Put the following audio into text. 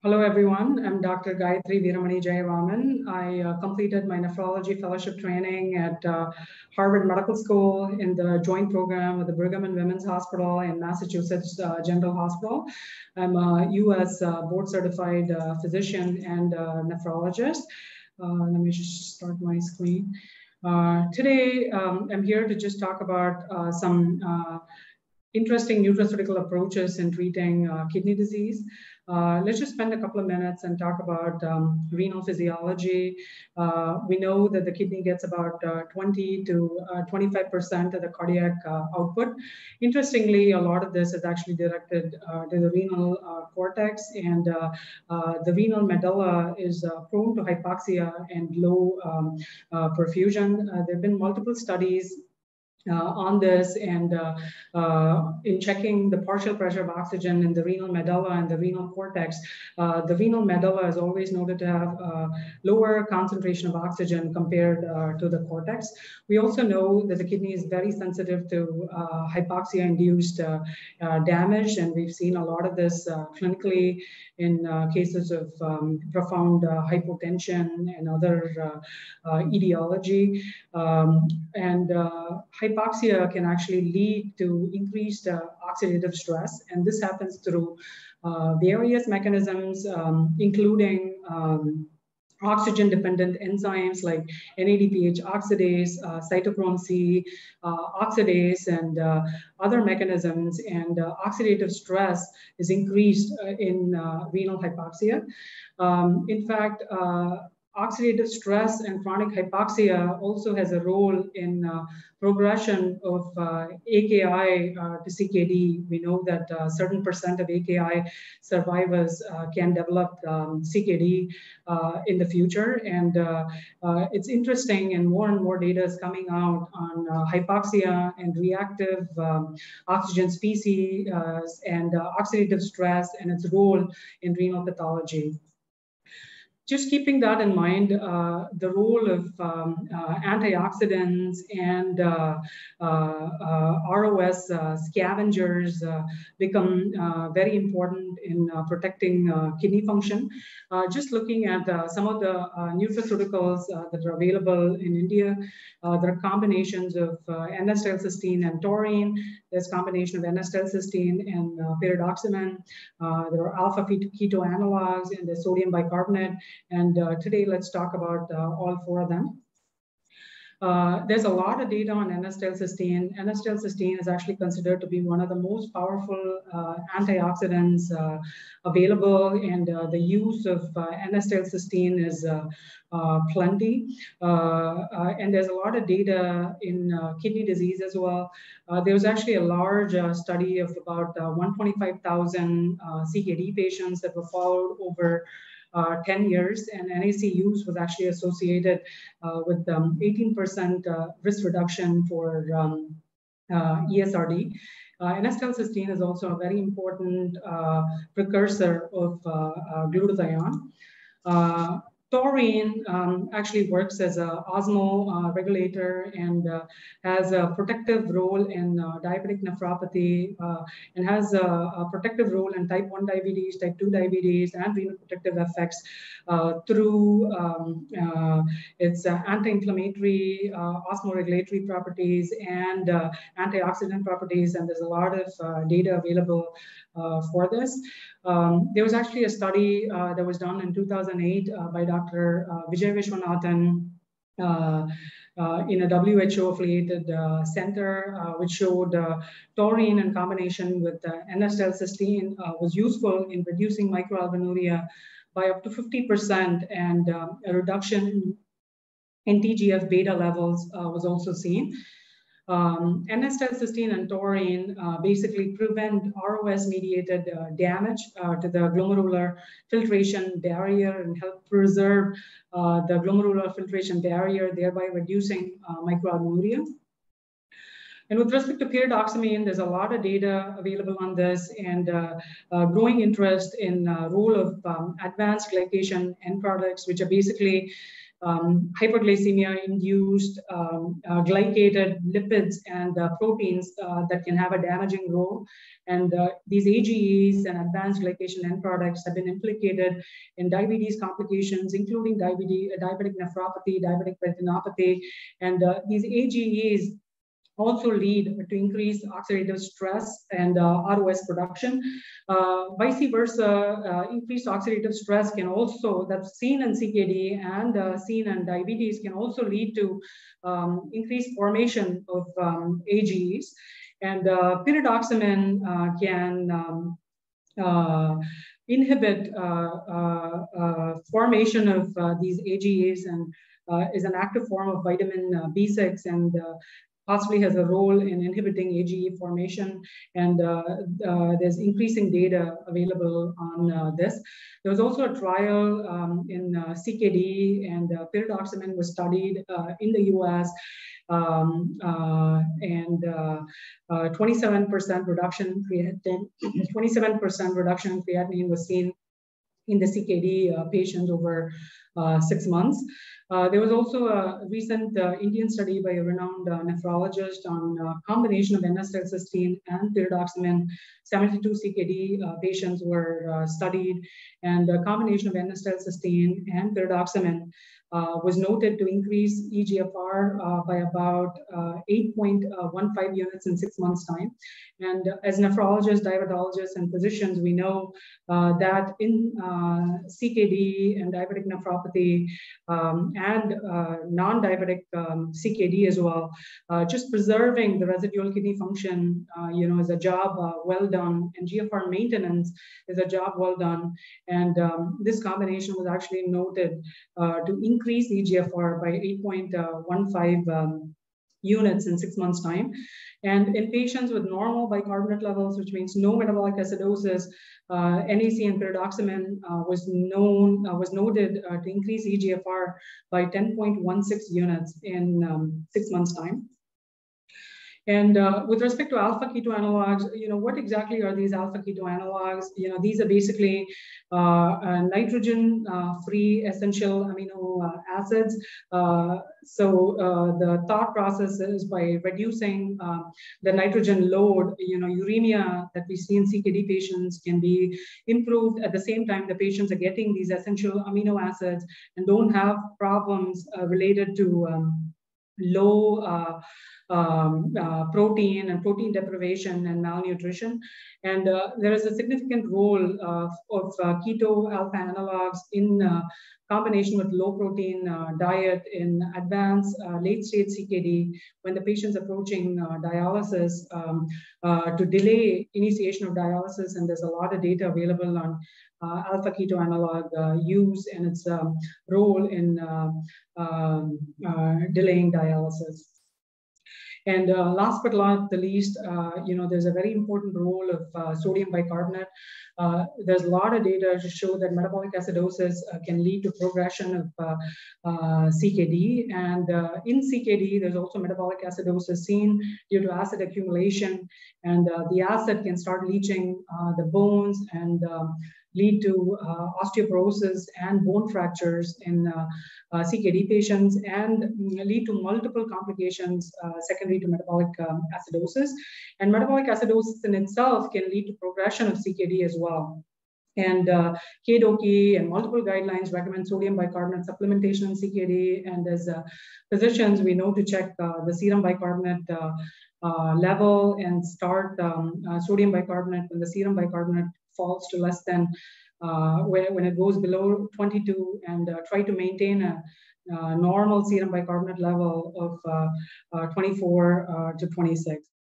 Hello, everyone. I'm Dr. Gayatri Veeramani Jayaraman. I completed my nephrology fellowship training at Harvard Medical School in the joint program with the Brigham and Women's Hospital and Massachusetts General Hospital. I'm a U.S. board certified physician and nephrologist. Let me just start my screen. Today, I'm here to just talk about some interesting nutraceutical approaches in treating kidney disease. Let's just spend a couple of minutes and talk about renal physiology. We know that the kidney gets about 20 to 25% of the cardiac output. Interestingly, a lot of this is actually directed to the renal cortex, and the renal medulla is prone to hypoxia and low perfusion. There have been multiple studies on this, and in checking the partial pressure of oxygen in the renal medulla and the renal cortex, the renal medulla is always noted to have a lower concentration of oxygen compared to the cortex. We also know that the kidney is very sensitive to hypoxia-induced damage, and we've seen a lot of this clinically in cases of profound hypotension and other etiology. Hypoxia can actually lead to increased oxidative stress, and this happens through various mechanisms, including oxygen-dependent enzymes like NADPH oxidase, cytochrome C oxidase, and other mechanisms. And oxidative stress is increased in renal hypoxia. In fact, oxidative stress and chronic hypoxia also has a role in progression of AKI to CKD. We know that a certain percent of AKI survivors can develop CKD in the future. And it's interesting, and more data is coming out on hypoxia and reactive oxygen species and oxidative stress and its role in renal pathology. Just keeping that in mind, the role of antioxidants and ROS scavengers become very important in protecting kidney function. Just looking at some of the nutraceuticals that are available in India, there are combinations of N-acetylcysteine and taurine. There's combination of N-acetylcysteine and Pyridoxamine. There are alpha keto analogues, and there's sodium bicarbonate. And today, let's talk about all four of them. There's a lot of data on N-acetylcysteine. N-acetylcysteine is actually considered to be one of the most powerful antioxidants available, and the use of N-acetylcysteine is plenty. And there's a lot of data in kidney disease as well. There was actually a large study of about 125,000 CKD patients that were followed over 10 years, and NAC use was actually associated with 18% risk reduction for ESRD. N-acetylcysteine is also a very important precursor of glutathione. Taurine actually works as an osmoregulator and has a protective role in diabetic nephropathy and has a protective role in type 1 diabetes, type 2 diabetes, and renal protective effects through its anti-inflammatory, osmoregulatory properties and antioxidant properties. And there's a lot of data available for this. There was actually a study that was done in 2008 by Dr. Vijay Vishwanathan in a WHO-affiliated center, which showed taurine in combination with N-acetylcysteine was useful in reducing microalbuminuria by up to 50%, and a reduction in TGF-beta levels was also seen. N-acetylcysteine and taurine basically prevent ROS-mediated damage to the glomerular filtration barrier and help preserve the glomerular filtration barrier, thereby reducing microalbuminuria. And with respect to pyridoxamine, there's a lot of data available on this, and growing interest in role of advanced glycation end products, which are basically hyperglycemia-induced glycated lipids and proteins that can have a damaging role. And these AGEs and advanced glycation end products have been implicated in diabetes complications, including diabetic nephropathy, diabetic retinopathy, and these AGEs also lead to increased oxidative stress and ROS production. Vice versa, increased oxidative stress can also, that's seen in CKD and seen in diabetes, can also lead to increased formation of AGEs. And pyridoxamine can inhibit formation of these AGEs and is an active form of vitamin B6 and possibly has a role in inhibiting AGE formation, and there's increasing data available on this. There was also a trial in CKD, and pyridoxamine was studied in the US, and 27% reduction in creatinine, 27% reduction in creatinine was seen in the CKD patients over 6 months. There was also a recent Indian study by a renowned nephrologist on combination of N-acetylcysteine and pyridoxamine. 72 CKD patients were studied, and a combination of N-acetylcysteine and pyridoxamine was noted to increase eGFR by about 8.15 units in 6 months' time. And as nephrologists, diabetologists, and physicians, we know that in CKD and diabetic nephropathy and non-diabetic CKD as well, just preserving the residual kidney function, is a job well done, and GFR maintenance is a job well done. And this combination was actually noted to increase eGFR by 8.15 units in 6 months' time. And in patients with normal bicarbonate levels, which means no metabolic acidosis, NAC and pyridoxamine was noted to increase eGFR by 10.16 units in 6 months' time. And with respect to alpha keto analogs, what exactly are these alpha keto analogs? These are basically nitrogen-free essential amino acids. So the thought process is by reducing the nitrogen load, uremia that we see in CKD patients can be improved. At the same time, the patients are getting these essential amino acids and don't have problems related to low protein and protein deprivation and malnutrition. And there is a significant role of keto alpha analogs in combination with low protein diet in advanced late stage CKD when the patient's approaching dialysis to delay initiation of dialysis. And there's a lot of data available on alpha keto analog use and its role in delaying dialysis. And last but not the least, there's a very important role of sodium bicarbonate. There's a lot of data to show that metabolic acidosis can lead to progression of CKD. And in CKD, there's also metabolic acidosis seen due to acid accumulation. And the acid can start leaching the bones and lead to osteoporosis and bone fractures in CKD patients and lead to multiple complications secondary to metabolic acidosis. And metabolic acidosis in itself can lead to progression of CKD as well. And Keto and multiple guidelines recommend sodium bicarbonate supplementation in CKD. And as physicians, we know to check the serum bicarbonate level and start sodium bicarbonate when the serum bicarbonate falls to less than when it goes below 22, and try to maintain a normal serum bicarbonate level of 24 to 26.